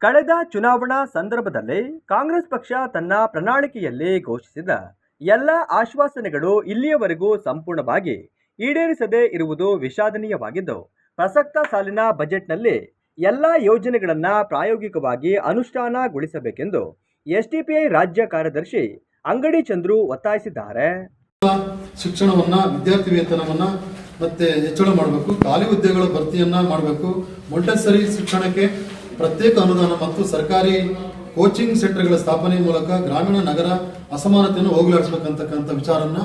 ಕಳೆದ ಚುನಾವಣಾ ಸಂದರ್ಭದಲ್ಲಿ ಕಾಂಗ್ರೆಸ್ ಪಕ್ಷ ತನ್ನ ಪ್ರಣಾಳಿಕೆಯಲ್ಲಿ ಘೋಷಿಸಿದ ಎಲ್ಲ ಆಶ್ವಾಸನೆಗಳು ಇಲ್ಲಿಯವರೆಗೂ ಸಂಪೂರ್ಣವಾಗಿ ಈಡೇರಿಸದೇ ಇರುವುದು ವಿಷಾದನೀಯವಾಗಿದ್ದು, ಪ್ರಸಕ್ತ ಸಾಲಿನ ಬಜೆಟ್ನಲ್ಲಿ ಎಲ್ಲ ಯೋಜನೆಗಳನ್ನು ಪ್ರಾಯೋಗಿಕವಾಗಿ ಅನುಷ್ಠಾನಗೊಳಿಸಬೇಕೆಂದು ಎಸ್ಡಿಪಿಐ ರಾಜ್ಯ ಕಾರ್ಯದರ್ಶಿ ಅಂಗಡಿ ಚಂದ್ರು ಒತ್ತಾಯಿಸಿದ್ದಾರೆ. ಶಿಕ್ಷಣವನ್ನ, ವಿದ್ಯಾರ್ಥಿ ವೇತನವನ್ನ ಮತ್ತೆ ಹೆಚ್ಚಳ ಮಾಡಬೇಕು, ಖಾಲಿ ಹುದ್ದೆಗಳ ಭರ್ತಿಯನ್ನ ಮಾಡಬೇಕು, ಮೊಂಟೆಸರಿ ಶಿಕ್ಷಣಕ್ಕೆ ಪ್ರತ್ಯೇಕ ಅನುದಾನ ಮತ್ತು ಸರ್ಕಾರಿ ಕೋಚಿಂಗ್ ಸೆಂಟರ್ಗಳ ಸ್ಥಾಪನೆ ಮೂಲಕ ಗ್ರಾಮೀಣ ನಗರ ಅಸಮಾನತೆಯನ್ನು ಹೋಗಲಾಡಿಸಬೇಕಂತಕ್ಕಂಥ ವಿಚಾರನ್ನ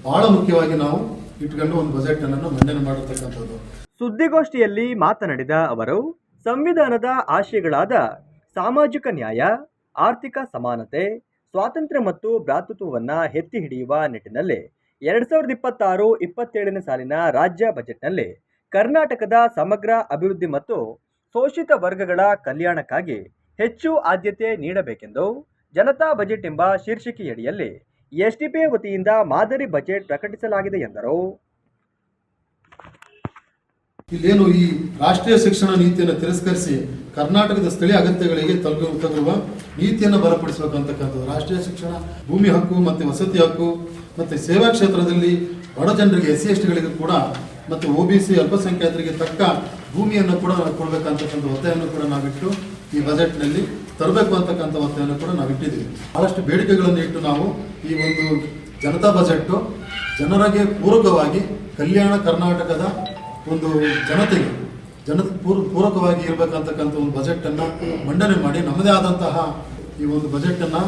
ಬಹಳ ಮುಖ್ಯವಾಗಿ ನಾವು ಇಟ್ಕೊಂಡು ಒಂದು ಬಜೆಟ್ ಅನ್ನು ಮಂಡನೆ ಮಾಡಿರ್ತಕ್ಕಂಥದ್ದು. ಸುದ್ದಿಗೋಷ್ಠಿಯಲ್ಲಿ ಮಾತನಾಡಿದ ಅವರು, ಸಂವಿಧಾನದ ಆಶಯಗಳಾದ ಸಾಮಾಜಿಕ ನ್ಯಾಯ, ಆರ್ಥಿಕ ಸಮಾನತೆ, ಸ್ವಾತಂತ್ರ್ಯ ಮತ್ತು ಭ್ರಾತೃತ್ವವನ್ನು ಎತ್ತಿ ಹಿಡಿಯುವ ನಿಟ್ಟಿನಲ್ಲಿ 2026-27ನೇ ಸಾಲಿನ ರಾಜ್ಯ ಬಜೆಟ್ನಲ್ಲಿ ಕರ್ನಾಟಕದ ಸಮಗ್ರ ಅಭಿವೃದ್ಧಿ ಮತ್ತು ಶೋಷಿತ ವರ್ಗಗಳ ಕಲ್ಯಾಣಕ್ಕಾಗಿ ಹೆಚ್ಚು ಆದ್ಯತೆ ನೀಡಬೇಕೆಂದು ಜನತಾ ಬಜೆಟ್ ಎಂಬ ಶೀರ್ಷಿಕೆಯಡಿಯಲ್ಲಿ ಎಸ್ಡಿಪಿಐ ವತಿಯಿಂದ ಮಾದರಿ ಬಜೆಟ್ ಪ್ರಕಟಿಸಲಾಗಿದೆ ಎಂದರು. ಇಲ್ಲೇನು ಈ ರಾಷ್ಟ್ರೀಯ ಶಿಕ್ಷಣ ನೀತಿಯನ್ನು ತಿರಸ್ಕರಿಸಿ ಕರ್ನಾಟಕದ ಸ್ಥಳೀಯ ಅಗತ್ಯಗಳಿಗೆ ತಲುಪುವ ನೀತಿಯನ್ನು ಬಲಪಡಿಸಬೇಕಂತಕ್ಕಂಥದ್ದು. ರಾಷ್ಟ್ರೀಯ ಶಿಕ್ಷಣ, ಭೂಮಿ ಹಕ್ಕು ಮತ್ತು ವಸತಿ ಹಕ್ಕು ಮತ್ತು ಸೇವಾ ಕ್ಷೇತ್ರದಲ್ಲಿ ಬಡ ಜನರಿಗೆ, SC STಗಳಿಗೂ ಕೂಡ ಮತ್ತು OBC ಅಲ್ಪಸಂಖ್ಯಾತರಿಗೆ ತಕ್ಕ ಭೂಮಿಯನ್ನು ಕೂಡ ಕೊಡಬೇಕಂತಕ್ಕಂಥ ಒತ್ತಾಯವನ್ನು ಕೂಡ ನಾವಿಟ್ಟು ಈ ಬಜೆಟ್ನಲ್ಲಿ ತರಬೇಕು ಅಂತಕ್ಕಂಥ ಒತ್ತಾಯವನ್ನು ಕೂಡ ನಾವಿಟ್ಟಿದ್ದೀವಿ. ಬಹಳಷ್ಟು ಬೇಡಿಕೆಗಳನ್ನು ಇಟ್ಟು ನಾವು ಈ ಒಂದು ಜನತಾ ಬಜೆಟ್ಟು ಜನರಿಗೆ ಪೂರಕವಾಗಿ ಕಲ್ಯಾಣ ಕರ್ನಾಟಕದ ಒಂದು ಜನತೆಗೆ ಪೂರಕವಾಗಿ ಇರಬೇಕಂತಕ್ಕಂಥ ಒಂದು ಬಜೆಟನ್ನು ಮಂಡನೆ ಮಾಡಿ ನಮ್ಮದೇ ಆದಂತಹ ಈ ಒಂದು ಬಜೆಟನ್ನು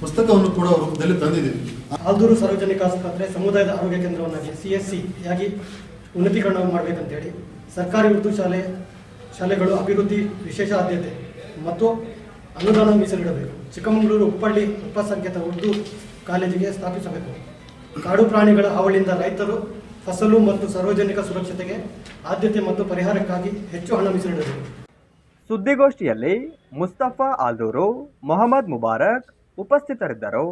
ಪುಸ್ತಕವನ್ನು ಕೂಡ ರೂಪದಲ್ಲಿ ತಂದಿದ್ದೀವಿ. ಆಲ್ದೂರು ಸಾರ್ವಜನಿಕ ಆಸ್ಪತ್ರೆ ಸಮುದಾಯದ ಆರೋಗ್ಯ ಕೇಂದ್ರವನ್ನಾಗಿ CSC ಯಾಗಿ ಉನ್ನತೀಕರಣ ಮಾಡಬೇಕಂತೇಳಿ ಸರ್ಕಾರಿ ಉರ್ದು ಶಾಲೆಗಳು ಅಭಿವೃದ್ಧಿ ವಿಶೇಷ ಆದ್ಯತೆ ಮತ್ತು ಅನುದಾನ ಮೀಸಲಿಡಬೇಕು. ಚಿಕ್ಕಮಗಳೂರು ಹುಬ್ಬಳ್ಳಿ ಅಲ್ಪಸಂಖ್ಯಾತ ಉರ್ದು ಕಾಲೇಜಿಗೆ ಸ್ಥಾಪಿಸಬೇಕು. ಕಾಡು ಪ್ರಾಣಿಗಳ ಹಾವಳಿಯಿಂದ ರೈತರು, ಫಸಲು ಮತ್ತು ಸಾರ್ವಜನಿಕ ಸುರಕ್ಷತೆಗೆ ಆದ್ಯತೆ ಮತ್ತು ಪರಿಹಾರಕ್ಕಾಗಿ ಹೆಚ್ಚು ಹಣ ಮೀಸಲಿಡಬೇಕು. ಸುದ್ದಿಗೋಷ್ಠಿಯಲ್ಲಿ ಮುಸ್ತಫಾ ಆಲ್ದೂರು, ಮೊಹಮ್ಮದ್ ಮುಬಾರಕ್ ಉಪಸ್ಥಿತರಿದ್ದರು.